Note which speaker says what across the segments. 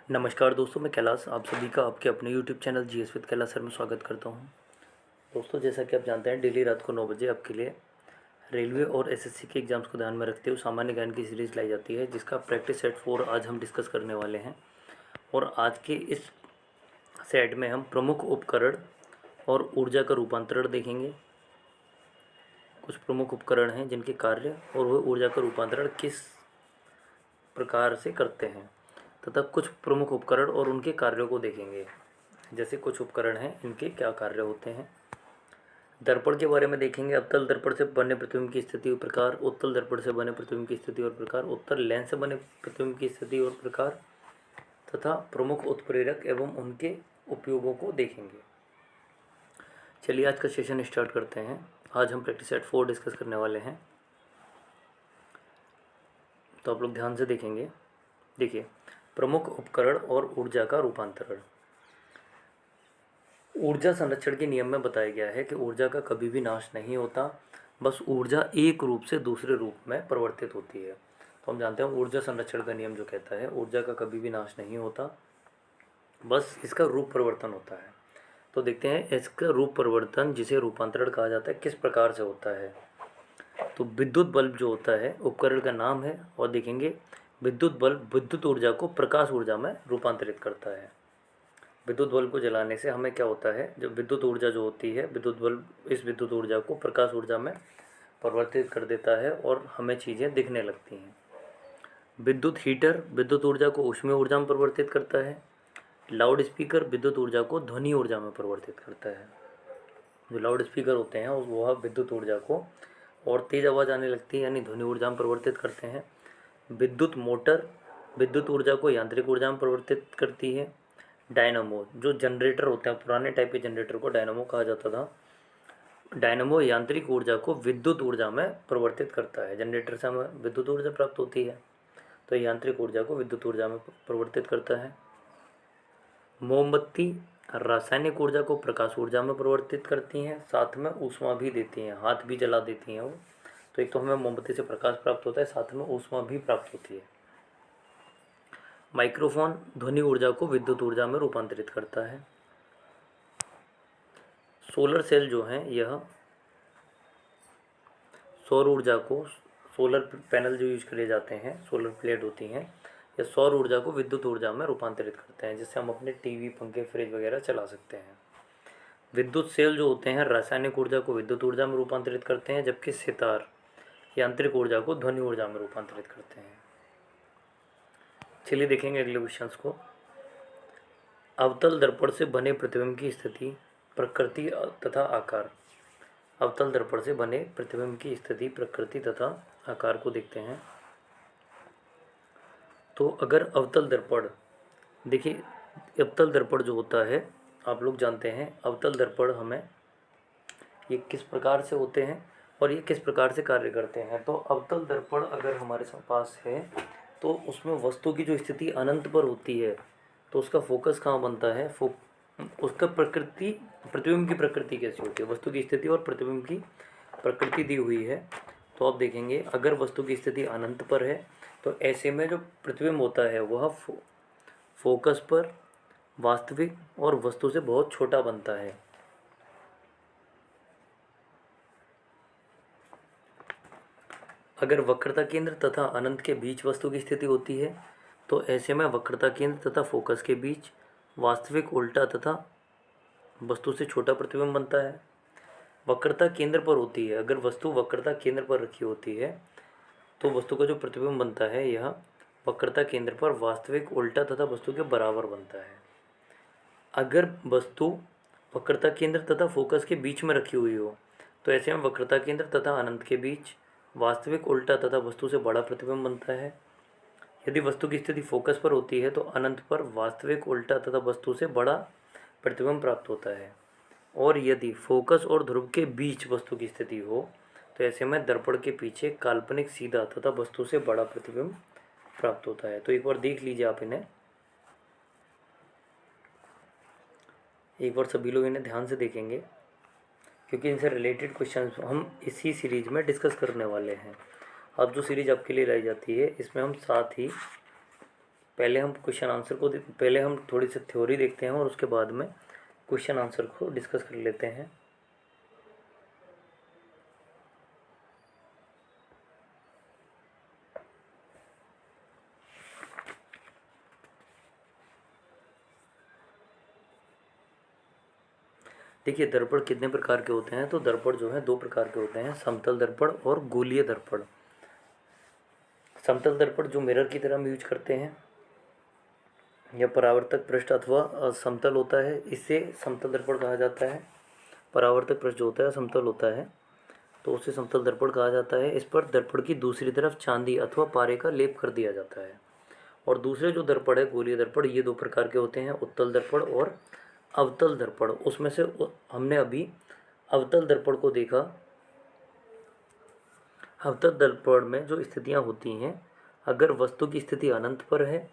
Speaker 1: नमस्कार दोस्तों, मैं कैलाश आप सभी का आपके अपने YouTube channel GS with Kailash sir में स्वागत करता हूं। दोस्तों, जैसा कि आप जानते हैं, डेली रात को 9 बजे आपके लिए रेलवे और एसएससी के एग्ज़ाम्स को ध्यान में रखते हुए सामान्य ज्ञान की सीरीज़ लाई जाती है, जिसका प्रैक्टिस सेट 4 आज हम डिस्कस करने वाले हैं। और आज के इस सेट में हम प्रमुख उपकरण और ऊर्जा का रूपांतरण देखेंगे। कुछ प्रमुख उपकरण हैं जिनके कार्य और वह ऊर्जा का रूपांतरण किस प्रकार से करते हैं, तथा कुछ प्रमुख उपकरण और उनके कार्यों को देखेंगे। जैसे कुछ उपकरण हैं, इनके क्या कार्य होते हैं। दर्पण के बारे में देखेंगे। अवतल दर्पण से बने प्रतिबिंब की स्थिति और प्रकार, उत्तल दर्पण से बने प्रतिबिंब की स्थिति और प्रकार, उत्तल लेंस से बने प्रतिबिंब की स्थिति और प्रकार, तथा प्रमुख उत्प्रेरक एवं उनके उपयोगों को देखेंगे। चलिए आज का सेशन स्टार्ट करते हैं। आज हम प्रैक्टिस सेट 4 डिस्कस करने वाले हैं, तो आप लोग ध्यान से देखेंगे। देखिए, प्रमुख उपकरण और ऊर्जा का रूपांतरण। ऊर्जा संरक्षण के नियम में बताया गया है कि ऊर्जा का कभी भी नाश नहीं होता, बस ऊर्जा एक रूप से दूसरे रूप में परिवर्तित होती है। तो हम जानते हैं ऊर्जा संरक्षण का नियम जो कहता है ऊर्जा का कभी भी नाश नहीं होता, बस इसका रूप परिवर्तन होता है। तो देखते हैं इसका रूप परिवर्तन, जिसे रूपांतरण कहा जाता है, किस प्रकार से होता है। तो विद्युत बल्ब जो होता है उपकरण का नाम है, और देखेंगे विद्युत बल्ब विद्युत ऊर्जा को प्रकाश ऊर्जा में रूपांतरित करता है। विद्युत बल्ब को जलाने से हमें क्या होता है, जो विद्युत ऊर्जा जो होती है, विद्युत बल्ब इस विद्युत ऊर्जा को प्रकाश ऊर्जा में परिवर्तित कर देता है और हमें चीज़ें दिखने लगती हैं। विद्युत हीटर विद्युत ऊर्जा को ऊष्मीय ऊर्जा में परिवर्तित करता है। लाउड स्पीकर विद्युत ऊर्जा को ध्वनि ऊर्जा में परिवर्तित करता है। जो लाउड स्पीकर होते हैं वह विद्युत ऊर्जा को और तेज़ आवाज़ आने लगती है यानी ध्वनि ऊर्जा में परिवर्तित करते हैं। विद्युत मोटर विद्युत ऊर्जा को यांत्रिक ऊर्जा में परिवर्तित करती है। डायनामो जो जनरेटर होता है, पुराने टाइप के जनरेटर को डायनामो कहा जाता था। डायनामो यांत्रिक ऊर्जा को विद्युत ऊर्जा में परिवर्तित करता है। जनरेटर से हमें विद्युत ऊर्जा प्राप्त होती है, तो यांत्रिक ऊर्जा को विद्युत ऊर्जा में परिवर्तित करता है। मोमबत्ती रासायनिक ऊर्जा को प्रकाश ऊर्जा में परिवर्तित करती हैं, साथ में ऊष्मा भी देती हैं, हाथ भी जला देती हैं वो। तो एक तो हमें मोमबत्ती से प्रकाश प्राप्त होता है, साथ में ऊष्मा भी प्राप्त होती है। माइक्रोफोन ध्वनि ऊर्जा को विद्युत ऊर्जा में रूपांतरित करता है। सोलर सेल जो हैं यह सौर ऊर्जा को, सोलर पैनल जो यूज करे जाते हैं, सोलर प्लेट होती हैं, यह सौर ऊर्जा को विद्युत ऊर्जा में रूपांतरित करते हैं, जिससे हम अपने टीवी, पंखे, फ्रिज वगैरह चला सकते हैं। विद्युत सेल जो होते हैं रासायनिक ऊर्जा को विद्युत ऊर्जा में रूपांतरित करते हैं, जबकि सितार यांत्रिक ऊर्जा को ध्वनि ऊर्जा में रूपांतरित करते हैं। चलिए देखेंगे अगले क्वेश्चंस को। अवतल दर्पण से बने प्रतिबिंब की स्थिति, प्रकृति तथा आकार। अवतल दर्पण से बने प्रतिबिंब की स्थिति, प्रकृति तथा आकार को देखते हैं। तो अगर अवतल दर्पण, देखिए अवतल दर्पण जो होता है, आप लोग जानते हैं अवतल दर्पण हमें ये किस प्रकार से होते हैं और ये किस प्रकार से कार्य करते हैं। तो अवतल दर्पण अगर हमारे पास है तो उसमें वस्तु की जो स्थिति अनंत पर होती है, तो उसका फोकस कहाँ बनता है, उसका प्रकृति, प्रतिबिंब की प्रकृति कैसी होती है, वस्तु की स्थिति और प्रतिबिंब की प्रकृति दी हुई है। तो आप देखेंगे अगर वस्तु की स्थिति अनंत पर है तो ऐसे में जो प्रतिबिंब होता है वह फोकस पर, वास्तविक और वस्तु से बहुत छोटा बनता है। अगर वक्रता केंद्र तथा अनंत के बीच वस्तु की स्थिति होती है तो ऐसे में वक्रता केंद्र तथा फोकस के बीच वास्तविक उल्टा तथा वस्तु से छोटा प्रतिबिंब बनता है। वक्रता केंद्र पर होती है, अगर वस्तु वक्रता केंद्र पर रखी होती है तो वस्तु का जो प्रतिबिंब बनता है यह वक्रता केंद्र पर वास्तविक उल्टा तथा वस्तु के बराबर बनता है। अगर वस्तु वक्रता केंद्र तथा फोकस के बीच में रखी हुई हो तो ऐसे में वक्रता केंद्र तथा अनंत के बीच वास्तविक उल्टा तथा वस्तु से बड़ा प्रतिबिंब बनता है। यदि वस्तु की स्थिति फोकस पर होती है तो अनंत पर वास्तविक उल्टा तथा वस्तु से बड़ा प्रतिबिंब प्राप्त होता है। और यदि फोकस और ध्रुव के बीच वस्तु की स्थिति हो तो ऐसे में दर्पण के पीछे काल्पनिक सीधा तथा वस्तु से बड़ा प्रतिबिंब प्राप्त होता है। तो एक बार देख लीजिए आप इन्हें, एक बार सभी लोग इन्हें ध्यान से देखेंगे, क्योंकि इनसे रिलेटेड क्वेश्चन हम इसी सीरीज में डिस्कस करने वाले हैं। अब जो सीरीज आपके लिए लाई जाती है इसमें हम साथ ही पहले हम थोड़ी सी थ्योरी देखते हैं और उसके बाद में क्वेश्चन आंसर को डिस्कस कर लेते हैं। देखिए दर्पण कितने प्रकार के होते हैं, तो दर्पण जो है दो प्रकार के होते हैं, समतल दर्पण और गोलीय दर्पण। समतल दर्पण जो मिरर की तरह हम यूज करते हैं, यह परावर्तक पृष्ठ अथवा समतल होता है, इससे समतल दर्पण कहा जाता है। परावर्तक पृष्ठ जो होता है समतल होता है तो उसे समतल दर्पण कहा जाता है। इस पर दर्पण की दूसरी तरफ चांदी अथवा पारे का लेप कर दिया जाता है। और दूसरे जो दर्पण है गोलीय दर्पण, ये दो प्रकार के होते हैं, उत्तल दर्पण और अवतल दर्पण। उसमें से हमने अभी अवतल दर्पण को देखा। अवतल दर्पण में जो स्थितियां होती हैं, अगर वस्तु की स्थिति अनंत पर है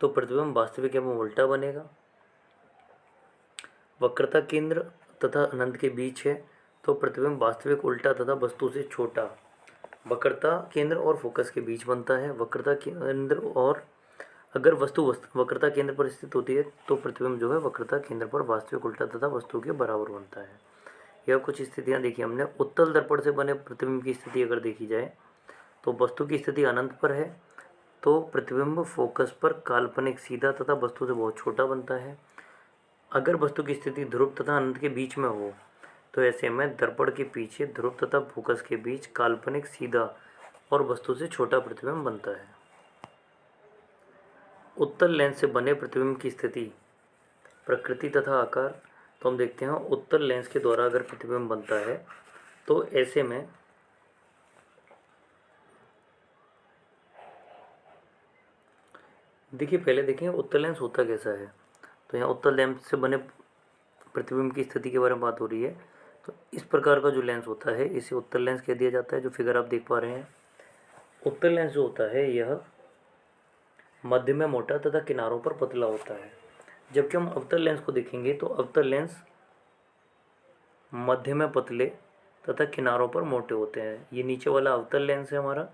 Speaker 1: तो प्रतिबिंब वास्तविक एवं उल्टा बनेगा। वक्रता केंद्र तथा अनंत के बीच है तो प्रतिबिंब वास्तविक उल्टा तथा वस्तु से छोटा। वक्रता केंद्र और फोकस के बीच बनता है। वक्रता केंद्र और अगर वस्तु वक्रता केंद्र पर स्थित होती है तो प्रतिबिंब जो है वक्रता केंद्र पर वास्तविक उल्टा तथा वस्तु के बराबर बनता है। यह कुछ स्थितियां देखी हमने। उत्तल दर्पण से बने प्रतिबिंब की स्थिति अगर देखी जाए तो वस्तु की स्थिति अनंत पर है तो प्रतिबिंब फोकस पर काल्पनिक सीधा तथा वस्तु से बहुत छोटा बनता है। अगर वस्तु की स्थिति ध्रुव तथा अनंत के बीच में हो तो ऐसे में दर्पण के पीछे ध्रुव तथा फोकस के बीच काल्पनिक सीधा और वस्तु से छोटा प्रतिबिंब बनता है। उत्तल लेंस से बने प्रतिबिंब की स्थिति, प्रकृति तथा आकार, तो हम देखते हैं उत्तल लेंस के द्वारा अगर प्रतिबिंब बनता है तो ऐसे में देखिए पहले देखें उत्तल लेंस होता कैसा है। तो यहाँ उत्तल लेंस से बने प्रतिबिंब की स्थिति के बारे में बात हो रही है। तो इस प्रकार का जो लेंस होता है इसे उत्तल लेंस कह दिया जाता है, जो फिगर आप देख पा रहे हैं। उत्तल लेंस जो होता है यह मध्य में मोटा तथा किनारों पर पतला होता है, जबकि हम अवतल लेंस को देखेंगे तो अवतल लेंस मध्य में पतले तथा किनारों पर मोटे होते हैं। ये नीचे वाला अवतल लेंस है हमारा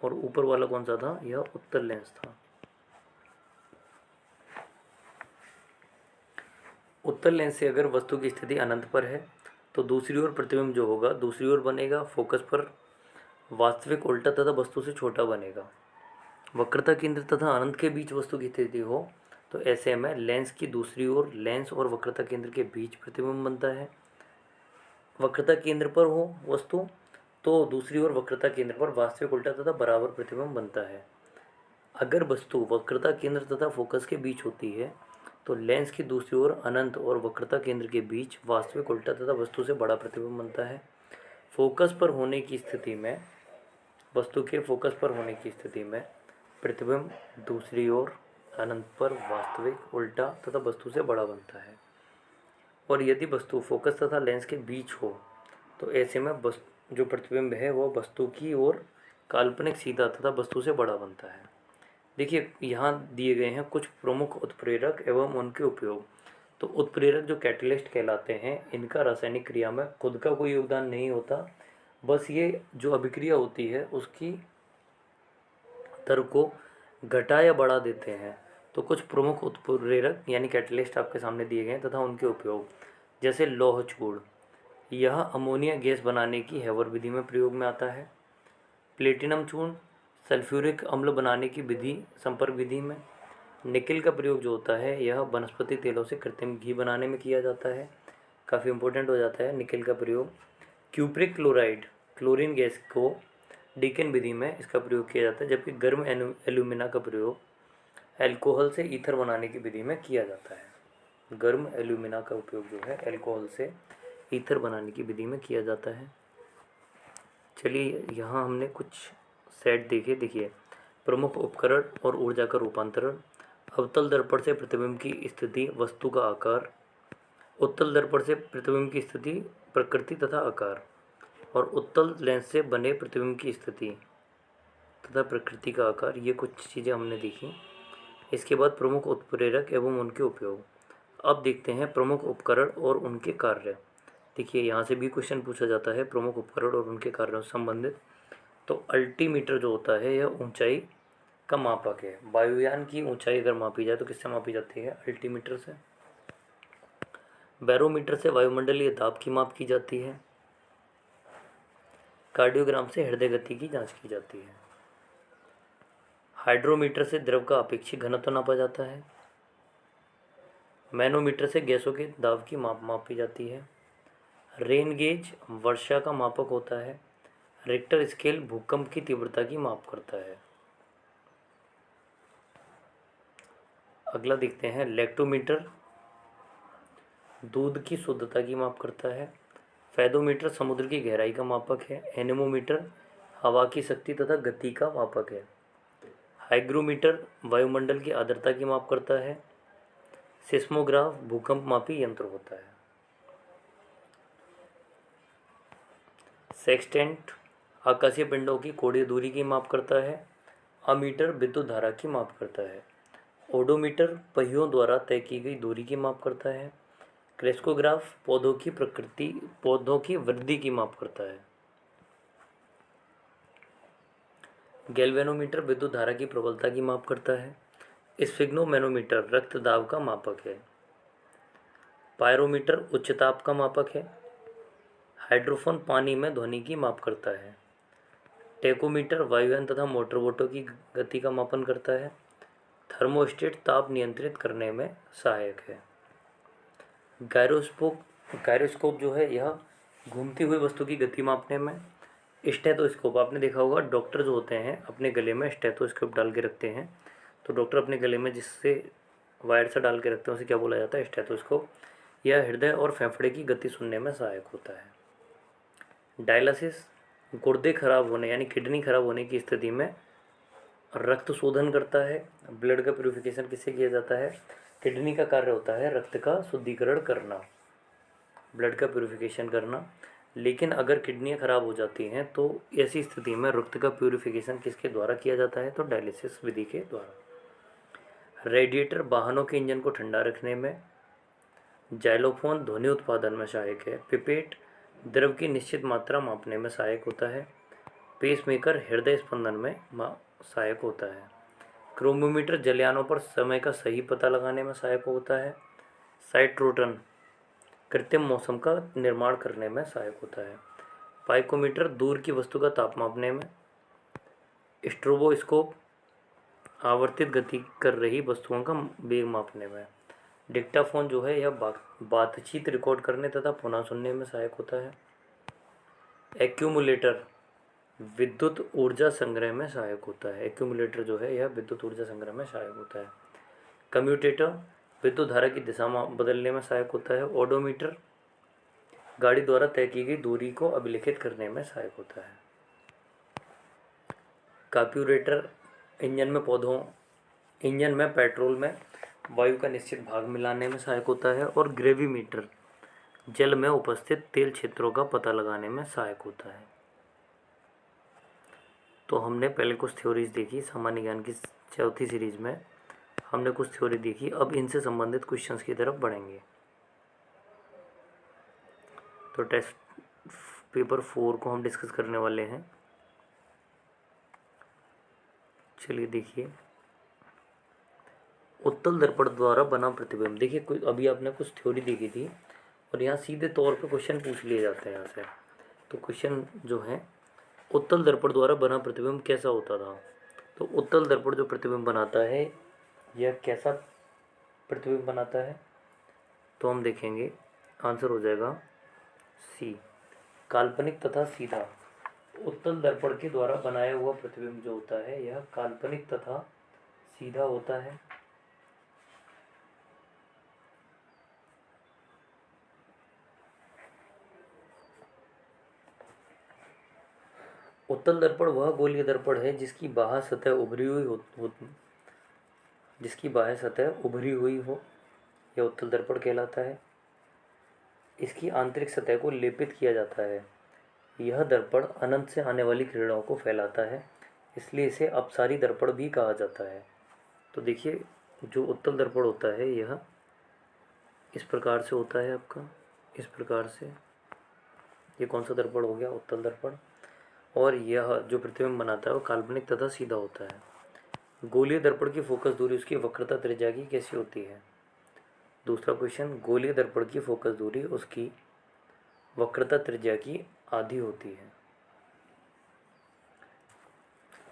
Speaker 1: और ऊपर वाला कौन सा था, यह उत्तल लेंस था। उत्तल लेंस से अगर वस्तु की स्थिति अनंत पर है तो दूसरी ओर प्रतिबिंब जो होगा दूसरी ओर बनेगा, फोकस पर वास्तविक उल्टा तथा वस्तु से छोटा बनेगा। वक्रता केंद्र तथा अनंत के बीच वस्तु की स्थिति हो तो ऐसे में लेंस की दूसरी ओर लेंस और वक्रता केंद्र के बीच प्रतिबिंब बनता है। वक्रता केंद्र पर हो वस्तु तो दूसरी ओर वक्रता केंद्र पर वास्तविक उल्टा तथा बराबर प्रतिबिंब बनता है। अगर वस्तु वक्रता केंद्र तथा फोकस के बीच होती है तो लेंस की दूसरी ओर अनंत और वक्रता केंद्र के बीच वास्तविक उल्टा तथा वस्तु से बड़ा प्रतिबिंब बनता है। फोकस पर होने की स्थिति में, वस्तु के फोकस पर होने की स्थिति में प्रतिबिंब दूसरी ओर अनंत पर वास्तविक उल्टा तथा वस्तु से बड़ा बनता है। और यदि वस्तु फोकस तथा लेंस के बीच हो तो ऐसे में जो प्रतिबिंब है वह वस्तु की ओर काल्पनिक सीधा तथा वस्तु से बड़ा बनता है। देखिए यहाँ दिए गए हैं कुछ प्रमुख उत्प्रेरक एवं उनके उपयोग। तो उत्प्रेरक जो कैटलिस्ट कहलाते हैं, इनका रासायनिक क्रिया में खुद का कोई योगदान नहीं होता, बस ये जो अभिक्रिया होती है उसकी दर को घटा या बढ़ा देते हैं। तो कुछ प्रमुख उत्प्रेरक यानी कैटलिस्ट आपके सामने दिए गए हैं तथा उनके उपयोग, जैसे लौह चूर्ण, यह अमोनिया गैस बनाने की हेवर विधि में प्रयोग में आता है। प्लेटिनम चूर्ण सल्फ्यूरिक अम्ल बनाने की विधि संपर्क विधि में। निकेल का प्रयोग जो होता है यह वनस्पति तेलों से कृत्रिम घी बनाने में किया जाता है, काफ़ी इंपॉर्टेंट हो जाता है निकेल का प्रयोग। क्यूप्रिक क्लोराइड क्लोरीन गैस को डीकेन विधि में इसका प्रयोग किया जाता है, जबकि गर्म एल्यूमिना का प्रयोग अल्कोहल से ईथर बनाने की विधि में किया जाता है। गर्म एल्यूमिना का उपयोग जो है अल्कोहल से ईथर बनाने की विधि में किया जाता है। चलिए यहाँ हमने कुछ सेट देखे। देखिए प्रमुख उपकरण और ऊर्जा का रूपांतरण, अवतल दर्पण से प्रतिबिंब की स्थिति, वस्तु का आकार, उत्तल दर्पण से प्रतिबिंब की स्थिति, प्रकृति तथा आकार, और उत्तल लेंस से बने प्रतिबिंब की स्थिति तथा प्रकृति का आकार, ये कुछ चीज़ें हमने देखी। इसके बाद प्रमुख उत्प्रेरक एवं उनके उपयोग। अब देखते हैं प्रमुख उपकरण और उनके कार्य। देखिए यहाँ से भी क्वेश्चन पूछा जाता है प्रमुख उपकरण और उनके कार्यों से संबंधित। तो अल्टीमीटर जो होता है यह ऊंचाई का मापक है। वायुयान की ऊंचाई अगर मापी जाए तो किससे मापी जाती है? अल्टीमीटर से। बैरोमीटर से वायुमंडलीय दाब की माप की जाती है। कार्डियोग्राम से हृदय गति की जांच की जाती है। हाइड्रोमीटर से द्रव का अपेक्षित घनत्व नापा जाता है। मैनोमीटर से गैसों के दाब की मापी जाती है। रेन गेज वर्षा का मापक होता है। रिक्टर स्केल भूकंप की तीव्रता की माप करता है। अगला देखते हैं, लैक्टोमीटर दूध की शुद्धता की माप करता है। फेदोमीटर समुद्र की गहराई का मापक है। एनेमोमीटर हवा की शक्ति तथा गति का मापक है। हाइग्रोमीटर वायुमंडल की आर्द्रता की माप करता है। सिस्मोग्राफ भूकंप मापी यंत्र होता है। सेक्सटेंट आकाशीय पिंडों की कोणीय दूरी की माप करता है। अमीटर विद्युत धारा की माप करता है। ओडोमीटर पहियों द्वारा तय की गई दूरी की माप करता है। क्रेस्कोग्राफ पौधों की वृद्धि की माप करता है। गैल्वेनोमीटर विद्युत धारा की प्रबलता की माप करता है। स्फिग्नोमेनोमीटर रक्त दाब का मापक है। पायरोमीटर उच्च ताप का मापक है। हाइड्रोफोन पानी में ध्वनि की माप करता है। टेकोमीटर वायुयान तथा मोटर बोटों की गति का मापन करता है। थर्मोस्टेट ताप नियंत्रित करने में सहायक है। गायरोस्कोप जो है यह घूमती हुई वस्तु की गति मापने में। स्टेथोस्कोप आपने देखा होगा, डॉक्टर जो होते हैं अपने गले में स्टेथोस्कोप डाल के रखते हैं, तो डॉक्टर अपने गले में जिससे वायर से डाल के रखते हैं उसे क्या बोला जाता है? स्टेथोस्कोप। यह हृदय और फेफड़े की गति सुनने में सहायक होता है। डायलिसिस गुर्दे खराब होने यानी किडनी खराब होने की स्थिति में रक्त शोधन करता है। ब्लड का प्यूरिफिकेशन किससे किया जाता है? किडनी का कार्य होता है रक्त का शुद्धिकरण करना, ब्लड का प्यूरिफिकेशन करना। लेकिन अगर किडनियाँ खराब हो जाती हैं तो ऐसी स्थिति में रक्त का प्यूरिफिकेशन किसके द्वारा किया जाता है? तो डायलिसिस विधि के द्वारा। रेडिएटर वाहनों के इंजन को ठंडा रखने में। जाइलोफोन ध्वनि उत्पादन में सहायक है। पिपेट द्रव की निश्चित मात्रा मापने में सहायक होता है। पेसमेकर हृदय स्पंदन में सहायक होता है। क्रोमोमीटर जलयानों पर समय का सही पता लगाने में सहायक होता है। साइट्रोटन कृत्रिम मौसम का निर्माण करने में सहायक होता है। पाइकोमीटर दूर की वस्तु का ताप मापने में। स्ट्रोबोस्कोप आवर्तित गति कर रही वस्तुओं का वेग मापने में। डिक्टाफोन जो है यह बातचीत रिकॉर्ड करने तथा पुनः सुनने में सहायक होता है। एक्यूमुलेटर विद्युत ऊर्जा संग्रह में सहायक होता है। एक्यूमुलेटर जो है यह विद्युत ऊर्जा संग्रह में सहायक होता है। कम्यूटेटर विद्युत धारा की दिशा बदलने में सहायक होता है। ओडोमीटर गाड़ी द्वारा तय की गई दूरी को अभिलिखित करने में सहायक होता है। कार्ब्यूरेटर इंजन में पेट्रोल में वायु का निश्चित भाग मिलाने में सहायक होता है। और ग्रेविमीटर जल में उपस्थित तेल क्षेत्रों का पता लगाने में सहायक होता है। तो हमने पहले कुछ थ्योरीज देखी सामान्य ज्ञान की चौथी सीरीज में हमने कुछ थ्योरी देखी। अब इनसे संबंधित क्वेश्चंस की तरफ बढ़ेंगे। तो टेस्ट पेपर 4 को हम डिस्कस करने वाले हैं। चलिए देखिए, उत्तल दर्पण द्वारा बना प्रतिबिंब। देखिए अभी आपने कुछ थ्योरी देखी थी और यहाँ सीधे तौर पे क्वेश्चन पूछ लिए जाते हैं यहाँ से। तो क्वेश्चन जो है, उत्तल दर्पण द्वारा बना प्रतिबिंब कैसा होता था? तो उत्तल दर्पण जो प्रतिबिंब बनाता है यह कैसा प्रतिबिंब बनाता है? तो हम देखेंगे, आंसर हो जाएगा सी, काल्पनिक तथा सीधा। उत्तल दर्पण के द्वारा बनाया हुआ प्रतिबिंब जो होता है यह काल्पनिक तथा सीधा होता है। उत्तल दर्पण वह गोलीय दर्पण है जिसकी बाह्य सतह उभरी हुई हो, यह उत्तल दर्पण कहलाता है। इसकी आंतरिक सतह को लेपित किया जाता है। यह दर्पण अनंत से आने वाली किरणों को फैलाता है, इसलिए इसे अपसारी दर्पण भी कहा जाता है। तो देखिए, जो उत्तल दर्पण होता है यह इस प्रकार से होता है आपका, इस प्रकार से। ये कौन सा दर्पण हो गया? उत्तल दर्पण। और यह जो प्रतिबिंब बनाता है वो काल्पनिक तथा सीधा होता है। गोलीय दर्पण की फोकस दूरी उसकी वक्रता त्रिज्या की कैसी होती है। दूसरा क्वेश्चन, गोलीय दर्पण की फोकस दूरी उसकी वक्रता त्रिज्या की आधी होती है।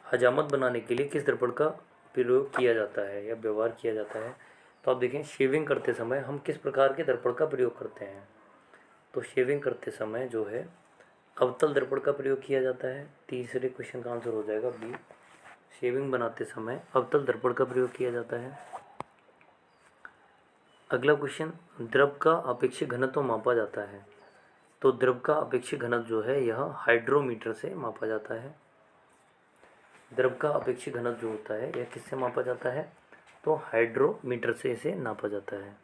Speaker 1: हजामत बनाने के लिए किस दर्पण का प्रयोग किया जाता है या व्यवहार किया जाता है। तो आप देखें, शेविंग करते समय हम किस प्रकार के दर्पण का प्रयोग करते हैं। तो शेविंग करते समय जो है अवतल दर्पण का प्रयोग किया जाता है। तीसरे क्वेश्चन का आंसर हो जाएगा बी, शेविंग बनाते समय अवतल दर्पण का प्रयोग किया जाता है। अगला क्वेश्चन, द्रव का अपेक्षित घनत्व मापा जाता है। तो द्रव का अपेक्षित घनत्व जो है यह हाइड्रोमीटर से मापा जाता है। द्रव का अपेक्षित घनत्व जो होता है यह किससे मापा जाता है। तो हाइड्रोमीटर से इसे नापा जाता है।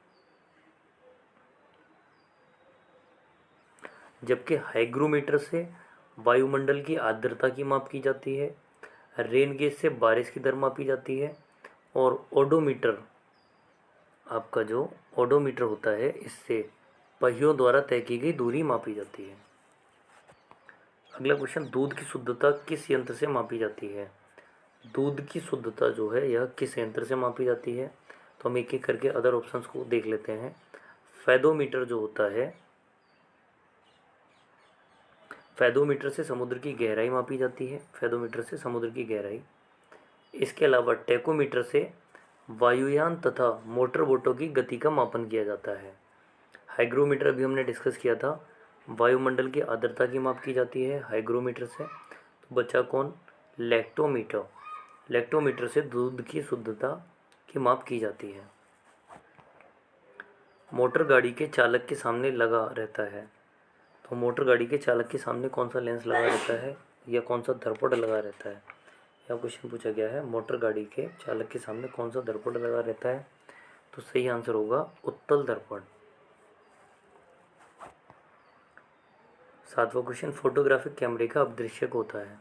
Speaker 1: जबकि हाइग्रोमीटर से वायुमंडल की आर्द्रता की माप की जाती है, रेन गेज से बारिश की दर मापी जाती है, और ओडोमीटर, आपका जो ओडोमीटर होता है, इससे पहियों द्वारा तय की गई दूरी मापी जाती है। अगला क्वेश्चन, दूध की शुद्धता किस यंत्र से मापी जाती है। दूध की शुद्धता जो है यह किस यंत्र से मापी जाती है। तो हम एक एक करके अदर ऑप्शंस को देख लेते हैं। फैदोमीटर जो होता है, फैदोमीटर से समुद्र की गहराई मापी जाती है। फैदोमीटर से समुद्र की गहराई। इसके अलावा टेकोमीटर से वायुयान तथा मोटर बोटों की गति का मापन किया जाता है। हाइग्रोमीटर अभी हमने डिस्कस किया था, वायुमंडल की आर्द्रता की माप की जाती है हाइग्रोमीटर से। तो बचा कौन, लैक्टोमीटर। लैक्टोमीटर से दूध की शुद्धता की माप की जाती है। मोटर गाड़ी के चालक के सामने लगा रहता है। तो मोटर गाड़ी के चालक के सामने कौन सा लेंस लगा रहता है या कौन सा दर्पण लगा रहता है। यह क्वेश्चन पूछा गया है, मोटर गाड़ी के चालक के सामने कौन सा दर्पण लगा रहता है। तो सही आंसर होगा उत्तल दर्पण। सातवां क्वेश्चन, फोटोग्राफिक कैमरे का अपदृश्यक होता है।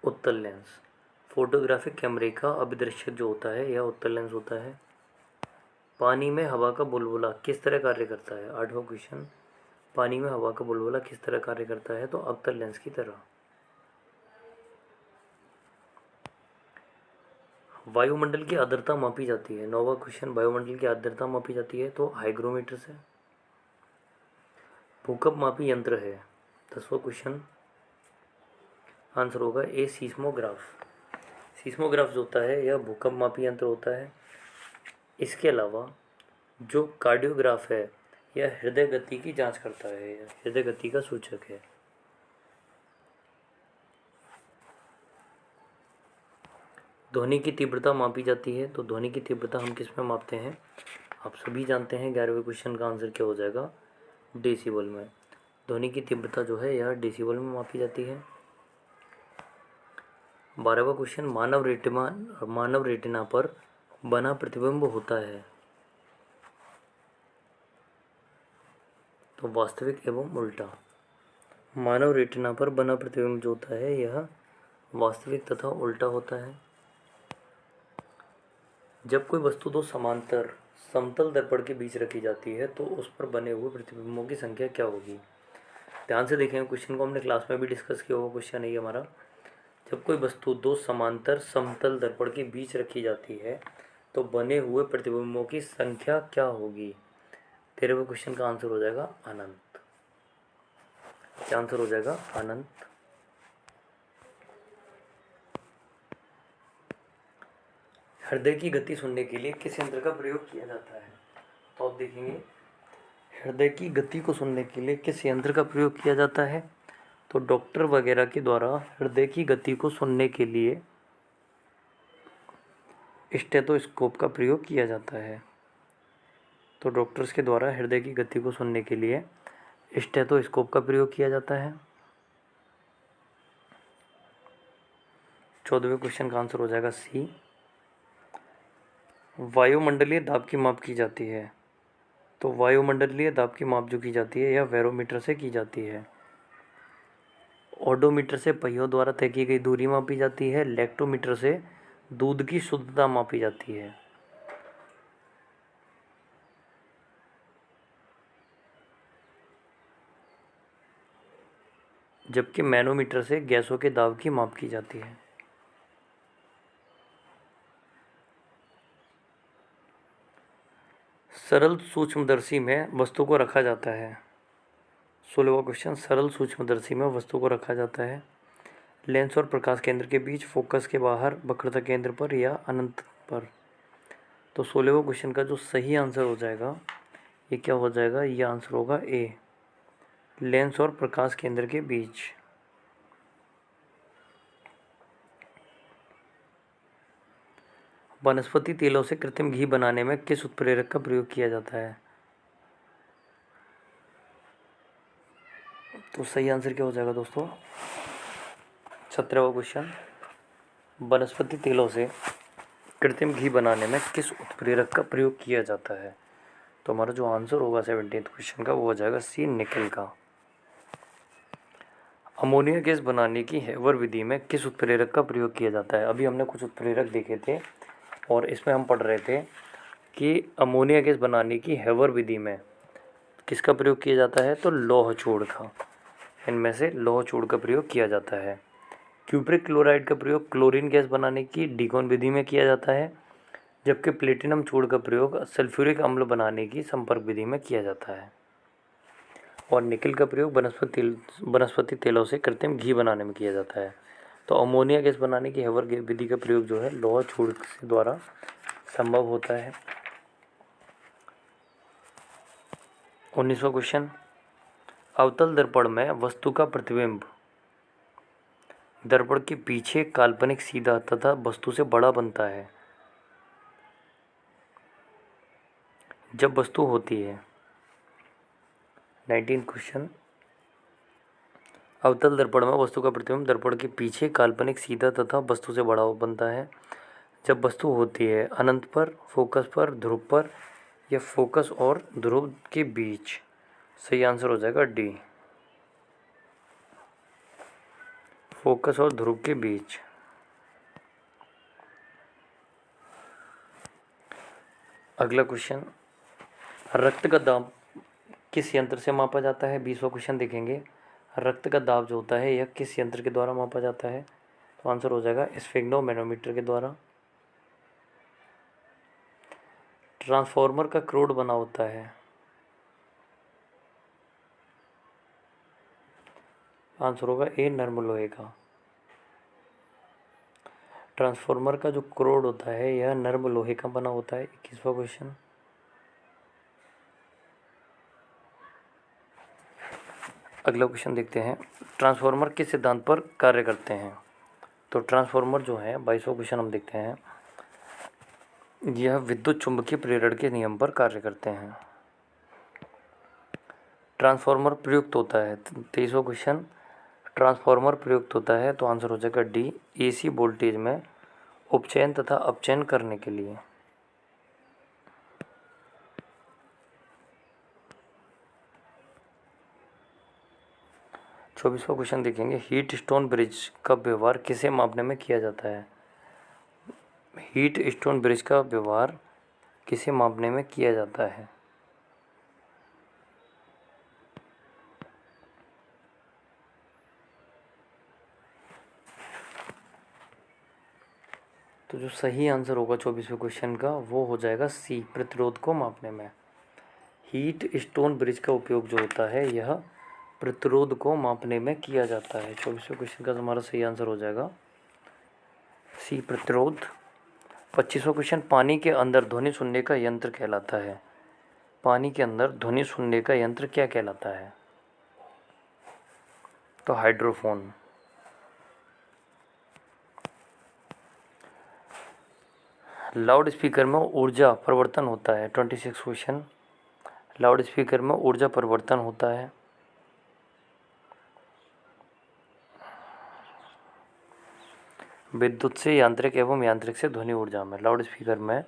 Speaker 1: उत्तल लेंस। फोटोग्राफिक कैमरे का अभिदृश्यक जो होता है यह उत्तल लेंस होता है। पानी में हवा का बुलबुला किस तरह कार्य करता है। आठवां क्वेश्चन, पानी में हवा का बुलबुला किस तरह कार्य करता है। तो अवतल लेंस की तरह। वायुमंडल की आर्द्रता मापी जाती है। नौवां क्वेश्चन, वायुमंडल की आर्द्रता मापी जाती है तो हाइग्रोमीटर से। भूकंप मापी यंत्र है। 10वां क्वेश्चन, आंसर होगा ए, सीस्मोग्राफ। सीस्मोग्राफ जो होता है यह भूकंप मापी यंत्र होता है। इसके अलावा जो कार्डियोग्राफ है यह हृदय गति की जांच करता है, यह हृदय गति का सूचक है। ध्वनि की तीव्रता मापी जाती है। तो ध्वनि की तीव्रता हम किस में मापते हैं, आप सभी जानते हैं। 11वें क्वेश्चन का आंसर क्या हो जाएगा, डेसिबल में। ध्वनि की तीव्रता जो है यह डेसिबल में मापी जाती है। 12वां क्वेश्चन, मानव रेटिना पर बना प्रतिबिंब होता है। तो वास्तविक एवं उल्टा। मानव रेटिना पर बना प्रतिबिंब जो होता है यह वास्तविक तथा उल्टा होता है। जब कोई वस्तु दो समांतर समतल दर्पण के बीच रखी जाती है तो उस पर बने हुए प्रतिबिंबों की संख्या क्या होगी। ध्यान से देखें, क्वेश्चन को हमने क्लास में भी डिस्कस किया हुआ क्वेश्चन है ये हमारा। जब कोई वस्तु दो समांतर समतल दर्पण के बीच रखी जाती है तो बने हुए प्रतिबिंबों की संख्या क्या होगी। 13वें क्वेश्चन का आंसर हो जाएगा अनंत। क्या आंसर हो जाएगा, अनंत। हृदय की गति सुनने के लिए किस यंत्र का प्रयोग किया जाता है। तो आप देखेंगे, हृदय की गति को सुनने के लिए किस यंत्र का प्रयोग किया जाता है। तो डॉक्टर वगैरह के द्वारा हृदय की गति को सुनने के लिए स्टेथोस्कोप का प्रयोग किया जाता है। तो डॉक्टर्स के द्वारा हृदय की गति को सुनने के लिए स्टेथोस्कोप का प्रयोग किया जाता है। 14वें क्वेश्चन का आंसर हो जाएगा सी, वायुमंडलीय दाब की माप की जाती है। तो वायुमंडलीय दाब की माप जो की जाती है यह बैरोमीटर से की जाती है। ओडोमीटर से पहियों द्वारा तय की गई दूरी मापी जाती है। लैक्टोमीटर से दूध की शुद्धता मापी जाती है। जबकि मैनोमीटर से गैसों के दाब की माप की जाती है। सरल सूक्ष्मदर्शी में वस्तु को रखा जाता है। 16वां क्वेश्चन, सरल सूक्ष्मदर्शी में वस्तु को रखा जाता है लेंस और प्रकाश केंद्र के बीच, फोकस के बाहर, वक्रता केंद्र पर या अनंत पर। तो 16वें क्वेश्चन का जो सही आंसर हो जाएगा ये क्या हो जाएगा, ये आंसर होगा ए, लेंस और प्रकाश केंद्र के बीच। वनस्पति तेलों से कृत्रिम घी बनाने में किस उत्प्रेरक का प्रयोग किया जाता है। तो सही आंसर क्या हो जाएगा दोस्तों, 17वां क्वेश्चन, वनस्पति तेलों से कृत्रिम घी बनाने में किस उत्प्रेरक का प्रयोग किया जाता है। तो हमारा जो आंसर होगा 17वें क्वेश्चन का वो हो जाएगा सी, निकल का। अमोनिया गैस बनाने की हेवर विधि में किस उत्प्रेरक का प्रयोग किया जाता है। अभी हमने कुछ उत्प्रेरक देखे थे और इसमें हम पढ़ रहे थे कि अमोनिया गैस बनाने की हेवर विधि में किसका प्रयोग किया जाता है, तो लौह चूड़ का। इनमें से लौह चूड़ का प्रयोग किया जाता है। क्यूप्रिक क्लोराइड का प्रयोग क्लोरीन गैस बनाने की डिकॉन विधि में किया जाता है, जबकि प्लेटिनम चूड़ का प्रयोग सल्फ्यूरिक अम्ल बनाने की संपर्क विधि में किया जाता है। और निकल का प्रयोग वनस्पति तेलों से कृत्रिम घी बनाने में किया जाता है। तो अमोनिया गैस बनाने की हेवर विधि का प्रयोग जो है लौह चूड़ के द्वारा संभव होता है। 19वां क्वेश्चन, अवतल दर्पण में वस्तु का प्रतिबिंब दर्पण के पीछे काल्पनिक सीधा तथा वस्तु से बड़ा बनता है जब वस्तु होती है। 19 क्वेश्चन, अवतल दर्पण में वस्तु का प्रतिबिंब दर्पण के पीछे काल्पनिक सीधा तथा वस्तु से बड़ा बनता है जब वस्तु होती है अनंत पर, फोकस पर, ध्रुव पर या फोकस और ध्रुव के बीच। सही आंसर हो जाएगा डी, फोकस और ध्रुव के बीच। अगला क्वेश्चन, रक्त का दाब किस यंत्र से मापा जाता है। 20वां क्वेश्चन देखेंगे, रक्त का दाब जो होता है यह किस यंत्र के द्वारा मापा जाता है। तो आंसर हो जाएगा स्फिग्नोमेनोमीटर के द्वारा। ट्रांसफार्मर का क्रोड बना होता है। आंसर होगा ए, नर्म लोहे का। ट्रांसफार्मर का जो क्रोड होता है यह नर्म लोहे का बना होता है। 21वां क्वेश्चन, अगला क्वेश्चन देखते हैं, ट्रांसफार्मर किस सिद्धांत पर कार्य करते हैं। तो ट्रांसफार्मर जो है 22वां क्वेश्चन हम देखते हैं, यह विद्युत चुंबकीय प्रेरण के नियम पर कार्य करते हैं। ट्रांसफार्मर प्रयुक्त होता है। 23वां क्वेश्चन, ट्रांसफार्मर प्रयुक्त होता है। तो आंसर हो जाएगा डी, एसी वोल्टेज में उपचयन तथा अपचयन करने के लिए। 24वां क्वेश्चन देखेंगे, हीट स्टोन ब्रिज का व्यवहार किसे मापने में किया जाता है। हीट स्टोन ब्रिज का व्यवहार किसे मापने में किया जाता है। तो जो सही आंसर होगा 24वें क्वेश्चन का वो हो जाएगा सी, प्रतिरोध को मापने में। हीट स्टोन ब्रिज का उपयोग जो होता है यह प्रतिरोध को मापने में किया जाता है। 24वें क्वेश्चन का हमारा सही आंसर हो जाएगा सी, प्रतिरोध। 25वां क्वेश्चन, पानी के अंदर ध्वनि सुनने का यंत्र कहलाता है। पानी के अंदर ध्वनि सुनने का यंत्र क्या कहलाता है। तो हाइड्रोफोन। लाउड स्पीकर में ऊर्जा परिवर्तन होता है। 26 क्वेश्चन, लाउड स्पीकर में ऊर्जा परिवर्तन होता है। विद्युत से यांत्रिक एवं यांत्रिक से ध्वनि ऊर्जा में। लाउड स्पीकर में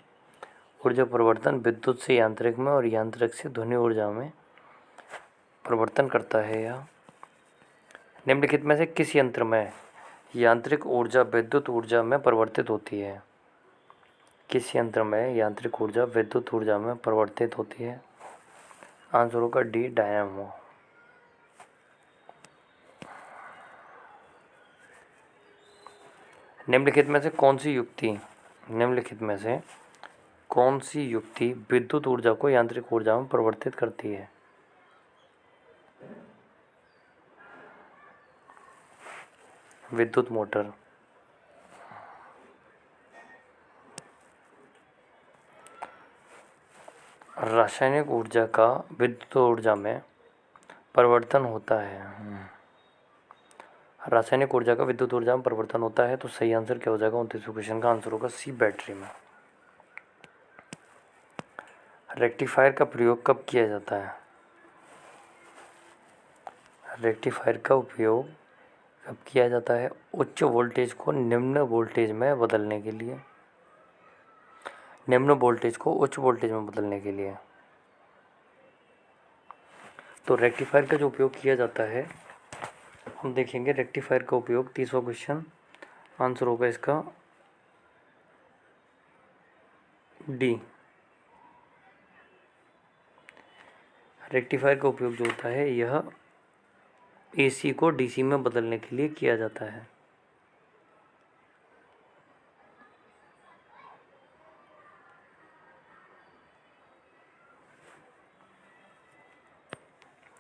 Speaker 1: ऊर्जा परिवर्तन विद्युत से यांत्रिक में और यांत्रिक से ध्वनि ऊर्जा में परिवर्तन करता है। यह निम्नलिखित में से किस यंत्र में यांत्रिक ऊर्जा विद्युत ऊर्जा में परिवर्तित होती है। किस यंत्र में यांत्रिक ऊर्जा विद्युत ऊर्जा में परिवर्तित होती है। आंसर होगा डी, डायनामो। निम्नलिखित में से कौन सी युक्ति विद्युत ऊर्जा को यांत्रिक ऊर्जा में परिवर्तित करती है? विद्युत मोटर। रासायनिक ऊर्जा का विद्युत ऊर्जा में परिवर्तन होता है। रासायनिक ऊर्जा का विद्युत ऊर्जा में परिवर्तन होता है, तो सही आंसर क्या हो जाएगा? 29वें क्वेश्चन का आंसर होगा सी, बैटरी में। रेक्टिफायर का प्रयोग कब किया जाता है? रेक्टिफायर का उपयोग कब किया जाता है? उच्च वोल्टेज को निम्न वोल्टेज में बदलने के लिए। निम्न वोल्टेज को उच्च वोल्टेज में बदलने के लिए। तो रेक्टिफायर का जो उपयोग किया जाता है, हम देखेंगे रेक्टिफायर का उपयोग। 30वां क्वेश्चन आंसर होगा इसका डी। रेक्टिफायर का उपयोग जो होता है यह एसी को डीसी में बदलने के लिए किया जाता है।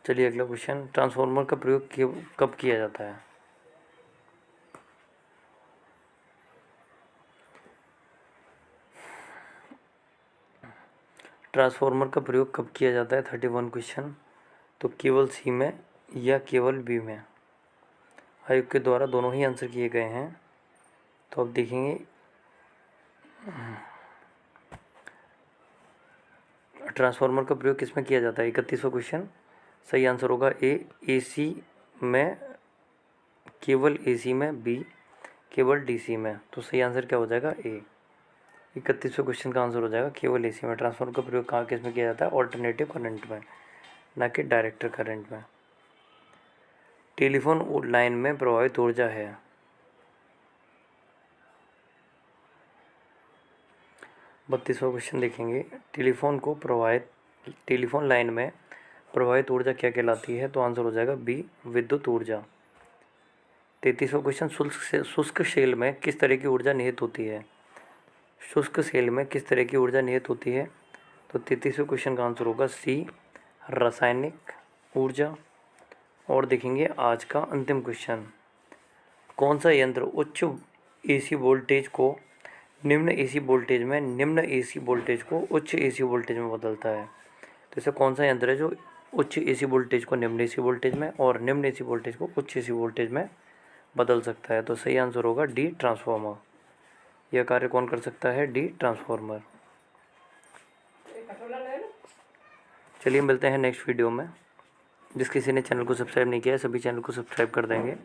Speaker 1: चलिए अगला क्वेश्चन, ट्रांसफार्मर का प्रयोग कब किया जाता है? ट्रांसफार्मर का प्रयोग कब किया जाता है? 31 क्वेश्चन। तो केवल सी में या केवल बी में? आयोग के द्वारा दोनों ही आंसर किए गए हैं। तो अब देखेंगे ट्रांसफार्मर का प्रयोग किस में किया जाता है? 31वां क्वेश्चन। सही आंसर होगा ए, एसी में, केवल एसी में, बी केवल डीसी में। तो सही आंसर क्या हो जाएगा? ए। 31वें क्वेश्चन का आंसर हो जाएगा केवल एसी में। ट्रांसफार्मर का प्रयोग कहाँ किस में किया जाता है? ऑल्टरनेटिव करंट में, ना कि डायरेक्टर करंट में। टेलीफोन लाइन में प्रवाहित ऊर्जा है। 32वां क्वेश्चन देखेंगे, टेलीफोन लाइन में प्रवाहित ऊर्जा क्या कहलाती है? तो आंसर हो जाएगा बी, विद्युत ऊर्जा। 33वां क्वेश्चन, शुष्क सेल में किस तरह की ऊर्जा निहित होती है? शुष्क सेल में किस तरह की ऊर्जा निहित होती है? तो 33वें क्वेश्चन का आंसर होगा सी, रासायनिक ऊर्जा। और देखेंगे आज का अंतिम क्वेश्चन, कौन सा यंत्र उच्च एसी वोल्टेज को निम्न एसी वोल्टेज में, निम्न एसी वोल्टेज को उच्च एसी वोल्टेज में बदलता है? तो ऐसा कौन सा यंत्र है जो उच्च एसी वोल्टेज को निम्न एसी वोल्टेज में और निम्न एसी वोल्टेज को उच्च एसी वोल्टेज में बदल सकता है? तो सही आंसर होगा डी, ट्रांसफार्मर। यह कार्य कौन कर सकता है? D, transformer. चलिए मिलते हैं नेक्स्ट वीडियो में। जिस किसी ने चैनल को सब्सक्राइब नहीं किया है सभी चैनल को सब्सक्राइब कर देंगे।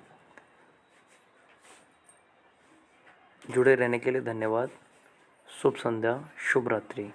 Speaker 1: जुड़े रहने के लिए धन्यवाद। शुभ संध्या, शुभ रात्रि।